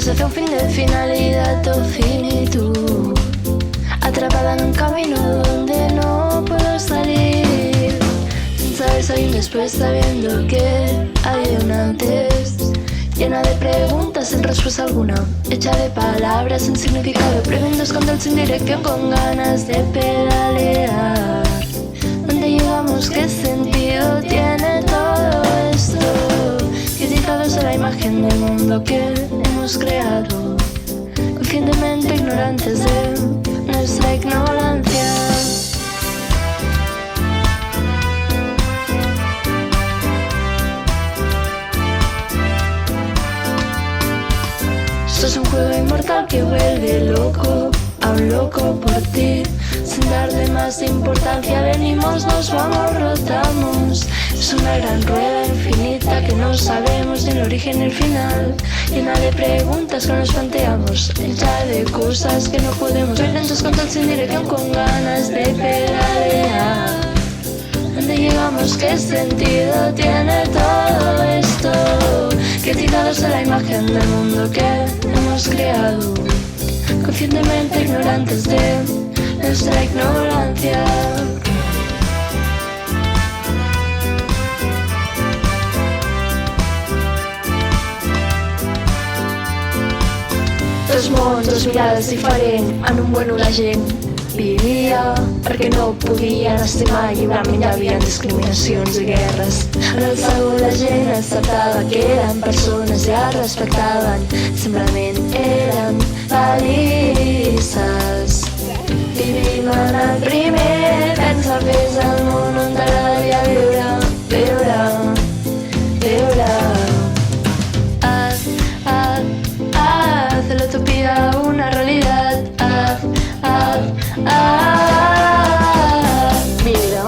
días hacia un fin de finalidad o finitud, atrapada en un camino donde no puedo salir, sin saber si hay un después, sabiendo que hay un antes, llena de preguntas sin respuesta alguna, hecha de palabras sin significado, prebendos con sin dirección, con ganas de pedalear. ¿Dónde llegamos? ¿Qué sentido tiene todo esto? Criticados a la imagen del mundo que hemos creado, conscientemente ignorantes de nuestra ignorancia. Esto es un juego inmortal que vuelve loco a un loco por ti. Sin darle más importancia venimos, nos vamos, rotamos. Es una gran rueda infinita que no sabemos ni el origen ni el final, llena de preguntas que nos planteamos, hecha de cosas que no podemos ver, lentos con tal sin dirección, con ganas de pedalear. ¿Dónde llegamos? ¿Qué sentido tiene todo esto? Criticados a la imagen del mundo que hemos creado, conscientemente ignorantes de nuestra ignorancia. Dos mons, dos mirades diferents, en un bueno la gent vivia perquè no podien estimar, lliurement hi havia discriminacions i guerres. En el segon la gent acceptava que eren persones i es respectaven, simplement eren felices. Vivim en el primer, pensa fes el món on t'agradaria viure, viure, viure. Haz de la utopía una realidad. Mira.